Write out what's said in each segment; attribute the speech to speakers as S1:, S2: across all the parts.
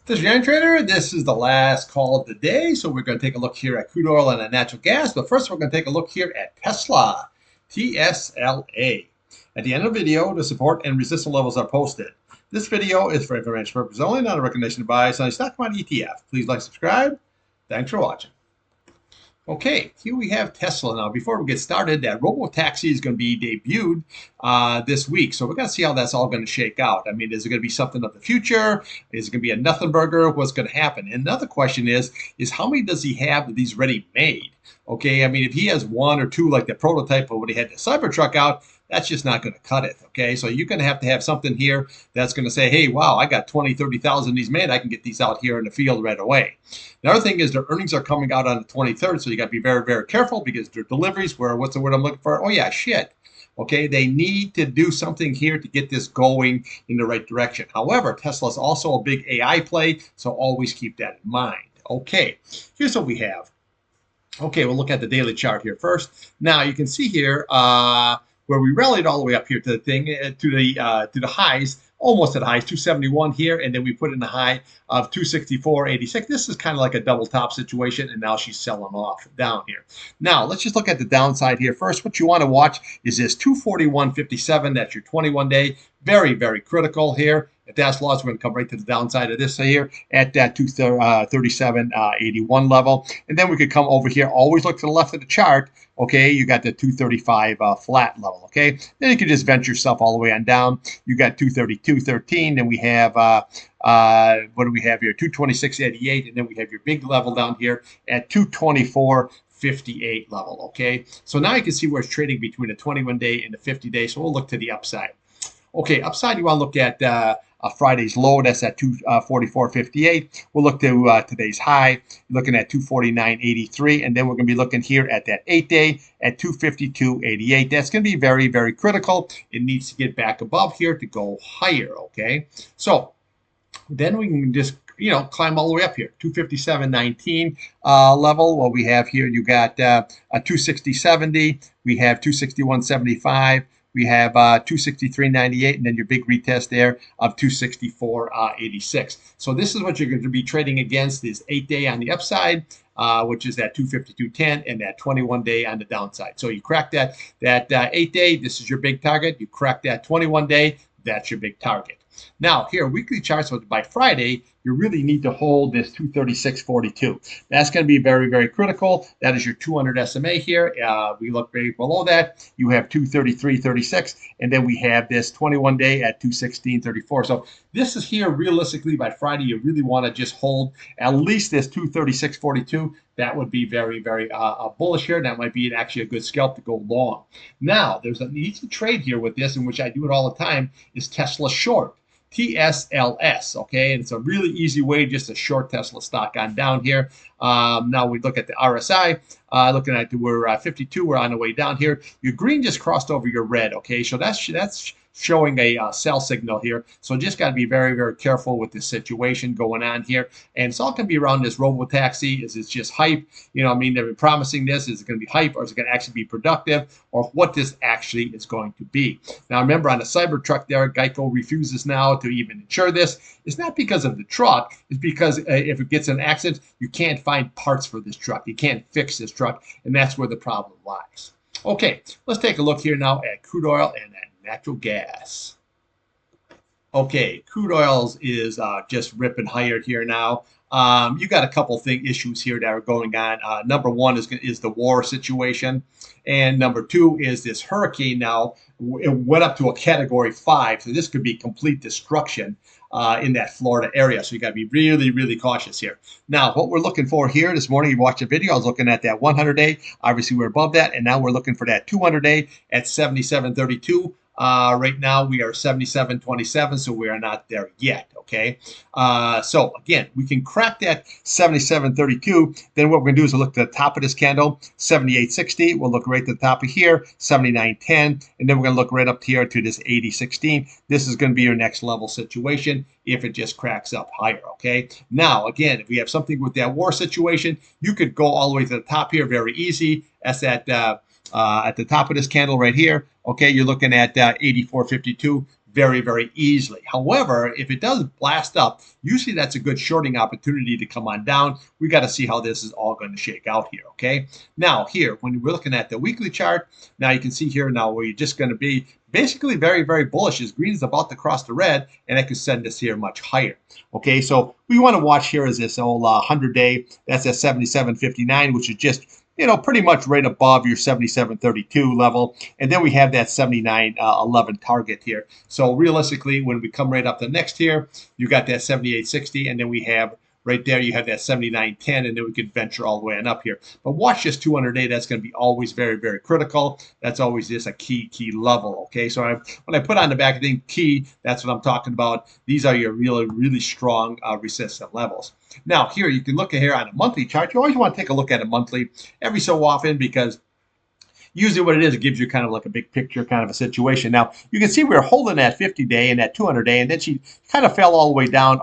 S1: This is your Trader. This is the last call of the day. So we're going to take a look here at crude oil and natural gas. But first, we're going to take a look here at Tesla, TSLA. At the end of the video, the support and resistance levels are posted. This video is for information purposes only, not a recommendation to buy any stock commodity ETF. Please like, subscribe. Thanks for watching. Okay, here we have Tesla now. Before we get started, that robo-taxi is going to be debuted this week. So we're going to see how that's all going to shake out. I mean, is it going to be something of the future? Is it going to be a nothing burger? What's going to happen? And another question is how many does he have of these ready-made? Okay, I mean, if he has one or two, like the prototype of when he had the Cybertruck out, that's just not going to cut it, okay? So you're going to have something here that's going to say, hey, wow, I got 20, 30,000 of these made. I can get these out here in the field right away. The other thing is their earnings are coming out on the 23rd, so you got to be very, very careful because their deliveries were, what's the word I'm looking for? Oh, yeah, shit. Okay, they need to do something here to get this going in the right direction. However, Tesla is also a big AI play, so always keep that in mind. Okay, here's what we have. Okay, we'll look at the daily chart here first. Now, you can see here, where we rallied all the way up here to the thing to the highs, almost at highs, 271 here, and then we put in the high of 264.86. This is kind of like a double top situation, and now she's selling off down here. Now let's just look at the downside here first. What you want to watch is this 241.57. That's your 21-day. Very, very critical here. If that's lost, we're going to come right to the downside of this here at that 237.81 level. And then we could come over here. Always look to the left of the chart. Okay, you got the 235 flat level. Okay, then you can just vent yourself all the way on down. You got 232.13. Then we have what do we have here? 226.88. And then we have your big level down here at 224.58 level. Okay, so now you can see where it's trading between the 21-day and the 50-day. So we'll look to the upside. Okay, upside, you want to look at Friday's low. That's at 244.58. We'll look to today's high, looking at 249.83. And then we're going to be looking here at that 8-day at 252.88. That's going to be very, very critical. It needs to get back above here to go higher, okay? So then we can just climb all the way up here, 257.19 level. What we have here, you got a 260.70. We have 261.75. We have 263.98, and then your big retest there of 264.86. So this is what you're going to be trading against, is 8-day on the upside, which is that 252.10, and that 21-day on the downside. So you crack that 8-day, this is your big target. You crack that 21-day, that's your big target. Now, here, weekly charts, so by Friday, you really need to hold this 236.42. That's going to be very, very critical. That is your 200 SMA here. We look right below that. You have 233.36, and then we have this 21-day at 216.34. So this is here, realistically, by Friday, you really want to just hold at least this 236.42. That would be very, very bullish here. That might be actually a good scalp to go long. Now, there's an easy trade here with this, in which I do it all the time, is Tesla short. TSLS, okay, and it's a really easy way just to short Tesla stock on down here. Now we look at the RSI, looking at we're 52, we're on the way down here. Your green just crossed over your red, okay, so that's showing a sell signal here. So just got to be very, very careful with this situation going on here. And it's all going to be around this robo-taxi. Is it just hype? I mean, they've been promising this. Is it going to be hype, or is it going to actually be productive, or what this actually is going to be? Now, remember, on the Cybertruck there, Geico refuses now to even insure this. It's not because of the truck. It's because if it gets in an accident, you can't find parts for this truck. You can't fix this truck, and that's where the problem lies. Okay, let's take a look here now at crude oil and at natural gas. Okay, crude oils is just ripping higher here now. You got a couple issues here that are going on. Number one is the war situation, and number two is this hurricane. Now it went up to a category 5, so this could be complete destruction in that Florida area. So you got to be really, really cautious here. Now, what we're looking for here this morning, you watched a video, I was looking at that 100-day. Obviously, we're above that, and now we're looking for that 200-day at 77.32. Right now we are 77.27, so we are not there yet. Okay, so again, we can crack that 77.32. Then what we're gonna do is look to the top of this candle, 78.60. We'll look right to the top of here, 79.10, and then we're gonna look right up here to this 80.16. This is gonna be your next level situation if it just cracks up higher. Okay, now again, if we have something with that war situation, you could go all the way to the top here, very easy. That's at the top of this candle right here. Okay, you're looking at 84.52. very, very easily. However, if it does blast up, usually that's a good shorting opportunity to come on down. We got to see how this is all going to shake out here, okay? Now, here, when we're looking at the weekly chart, now you can see here now where you're just going to be basically very, very bullish as green is about to cross the red, and I could send this here much higher. Okay, so we want to watch here is this old 100-day. That's at 77.59, which is just pretty much right above your 77.32 level. And then we have that 79.11 target here. So realistically, when we come right up to next here, you got that 78.60, and then we have right there, you have that 79.10, and then we could venture all the way on up here. But watch this 200-day. That's going to be always very, very critical. That's always just a key level, okay? So when I put on the back of the key, that's what I'm talking about. These are your really, really strong resistance levels. Now, here, you can look at here on a monthly chart. You always want to take a look at it monthly every so often because usually what it is, it gives you kind of like a big picture kind of a situation. Now, you can see we were holding that 50-day and that 200-day, and then she kind of fell all the way down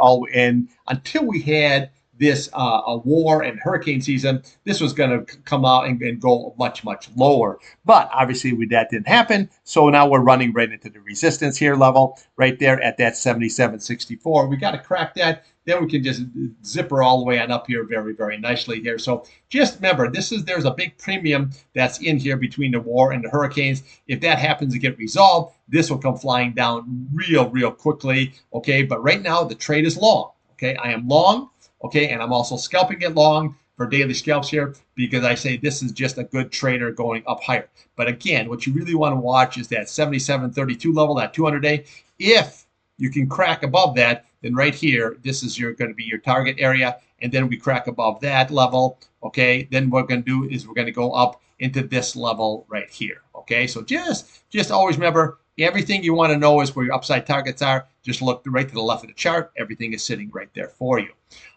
S1: until we had this a war and hurricane season. This was going to come out and go much, much lower. But obviously that didn't happen. So now we're running right into the resistance here level right there at that 77.64. We got to crack that. Then we can just zipper all the way on up here very, very nicely here. So just remember, there's a big premium that's in here between the war and the hurricanes. If that happens to get resolved, this will come flying down real, real quickly. Okay, but right now the trade is long. Okay, I am long. Okay, and I'm also scalping it long for daily scalps here because I say this is just a good trader going up higher. But again, what you really want to watch is that 77.32 level, that 200-day. If you can crack above that, then right here, this is going to be your target area. And then we crack above that level. Okay, then what we're going to do is we're going to go up into this level right here. Okay, so just always remember, everything you want to know is where your upside targets are. Just look right to the left of the chart. Everything is sitting right there for you.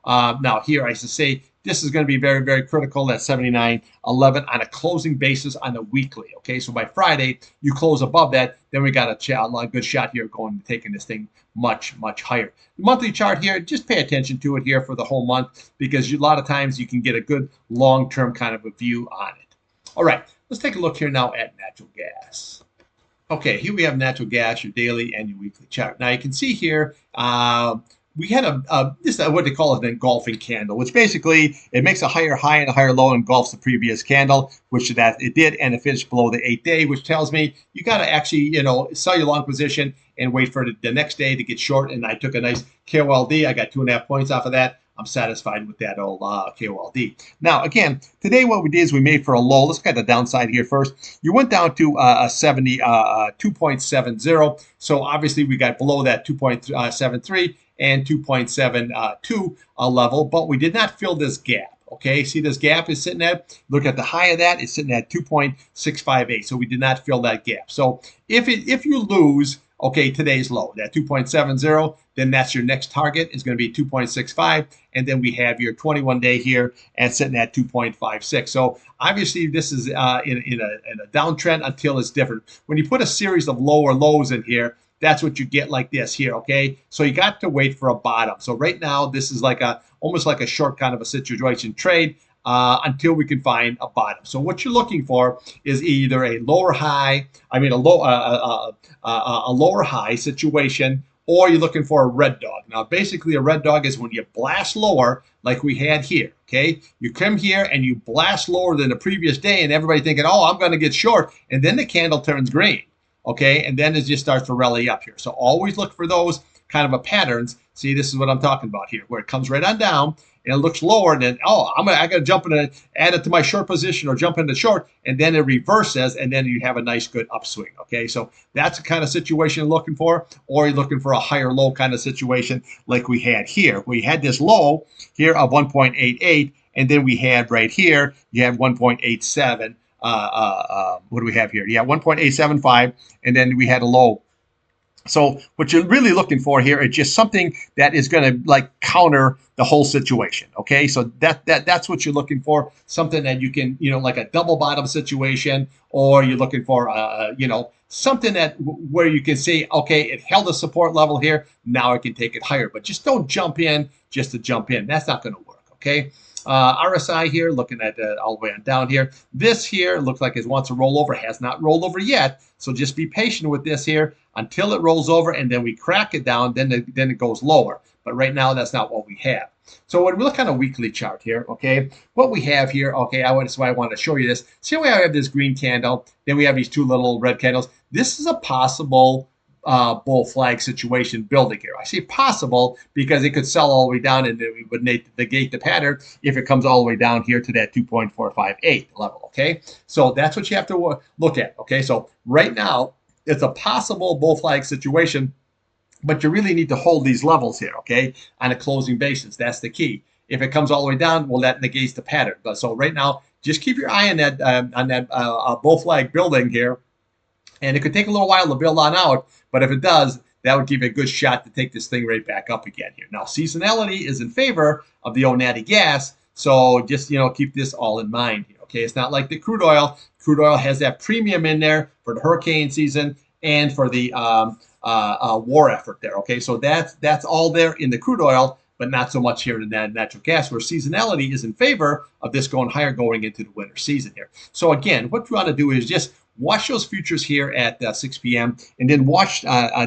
S1: Now here, I should say, this is going to be very, very critical at 79.11 on a closing basis on a weekly. Okay, so by Friday, you close above that, then we got a good shot here going to taking this thing much, much higher. The monthly chart here, just pay attention to it here for the whole month because a lot of times you can get a good long-term kind of a view on it. All right, let's take a look here now at natural gas. Okay, here we have natural gas, your daily and your weekly chart. Now you can see here, we had this what they call an engulfing candle, which basically it makes a higher high and a higher low, engulfs the previous candle, which that it did, and it finished below the 8-day, which tells me you got to actually sell your long position and wait for the next day to get short. And I took a nice KOLD. I got 2.5 points off of that. I'm satisfied with that old KOLD. Now, again, today what we did is we made for a low. Let's look at the downside here first. You went down to a 2.70. So obviously we got below that 2.73 and 2.72 level, but we did not fill this gap. Okay, see this gap is sitting at, look at the high of that, it's sitting at 2.658. So we did not fill that gap. So if you lose, okay, today's low, that 2.70, then that's your next target is going to be 2.65. And then we have your 21-day here and sitting at 2.56. So obviously this is in a downtrend until it's different. When you put a series of lower lows in here, that's what you get like this here, okay? So you got to wait for a bottom. So right now, this is like almost like a short kind of a situation trade until we can find a bottom. So what you're looking for is either a lower high, a lower high situation, or you're looking for a red dog. Now, basically, a red dog is when you blast lower, like we had here, okay? You come here and you blast lower than the previous day, and everybody thinking, oh, I'm going to get short, and then the candle turns green. Okay, and then it just starts to rally up here. So always look for those kind of a patterns. See, this is what I'm talking about here, where it comes right on down and it looks lower, and then I got to jump in and add it to my short position or jump into short, and then it reverses, and then you have a nice good upswing. Okay, so that's the kind of situation you're looking for, or you're looking for a higher low kind of situation like we had here. We had this low here of 1.88, and then we had right here you have 1.87. What do we have here? Yeah, 1.875, and then we had a low. So what you're really looking for here is just something that is going to like counter the whole situation. Okay, so that's what you're looking for, something that you can, like a double bottom situation, or you're looking for, something that where you can say, okay, it held a support level here, now I can take it higher. But just don't jump in just to jump in. That's not going to work. Okay. RSI here, looking at all the way on down here. This here looks like it wants to roll over, has not rolled over yet. So just be patient with this here until it rolls over, and then we crack it down, then it goes lower. But right now, that's not what we have. So when we look on a weekly chart here, okay, what we have here, okay, that's why I want to show you this. See how we have this green candle, then we have these two little red candles. This is a possible bull flag situation building here. I say possible because it could sell all the way down and we would negate the pattern if it comes all the way down here to that 2.458 level, okay? So that's what you have to look at, okay? So right now, it's a possible bull flag situation, but you really need to hold these levels here, okay, on a closing basis. That's the key. If it comes all the way down, well, that negates the pattern. But so right now, just keep your eye on that bull flag building here. And it could take a little while to build on out, but if it does, that would give you a good shot to take this thing right back up again here. Now, seasonality is in favor of the old natty gas, so just keep this all in mind here. Okay, it's not like the crude oil. Crude oil has that premium in there for the hurricane season and for the war effort there. Okay, so that's all there in the crude oil, but not so much here in that natural gas, where seasonality is in favor of this going higher going into the winter season here. So again, what you want to do is just watch those futures here at 6 p.m. and then watch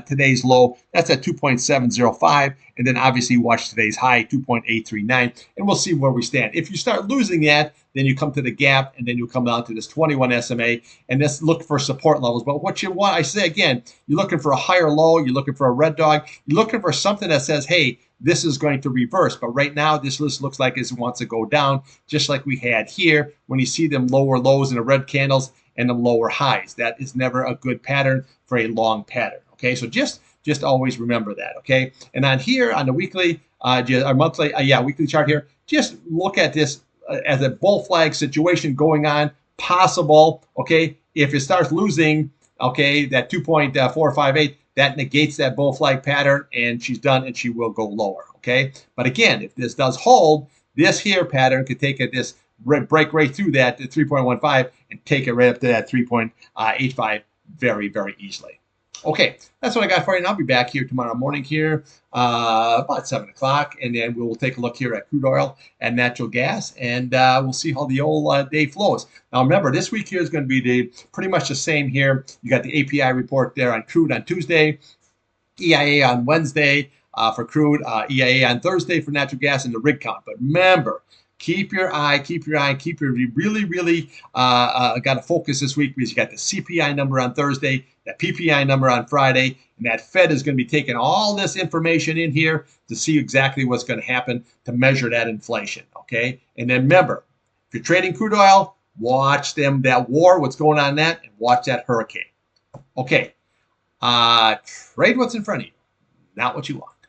S1: today's low. That's at 2.705. And then obviously watch today's high, 2.839. And we'll see where we stand. If you start losing that, then you come to the gap and then you'll come down to this 21 SMA and just look for support levels. But what you want, I say again, you're looking for a higher low. You're looking for a red dog. You're looking for something that says, hey, this is going to reverse. But right now, this list looks like it wants to go down, just like we had here. When you see them lower lows and the red candles and the lower highs, that is never a good pattern for a long pattern. Okay, so just always remember that. Okay, and on here on the weekly, our monthly, weekly chart here, just look at this as a bull flag situation going on, possible. Okay, if it starts losing, okay, that 2.458, that negates that bull flag pattern, and she's done, and she will go lower. Okay, but again, if this does hold, this here pattern could take this break right through that 3.15 and take it right up to that 3.85 very, very easily. Okay, that's what I got for you. And I'll be back here tomorrow morning here about 7 o'clock. And then we will take a look here at crude oil and natural gas. And we'll see how the old day flows. Now, remember, this week here is going to be pretty much the same here. You got the API report there on crude on Tuesday, EIA on Wednesday for crude, EIA on Thursday for natural gas, and the rig count. But remember, keep your eye, really, really got to focus this week because you got the CPI number on Thursday, that PPI number on Friday, and that Fed is going to be taking all this information in here to see exactly what's going to happen to measure that inflation, okay? And then remember, if you're trading crude oil, watch that war, what's going on in that, and watch that hurricane. Okay, trade what's in front of you, not what you want.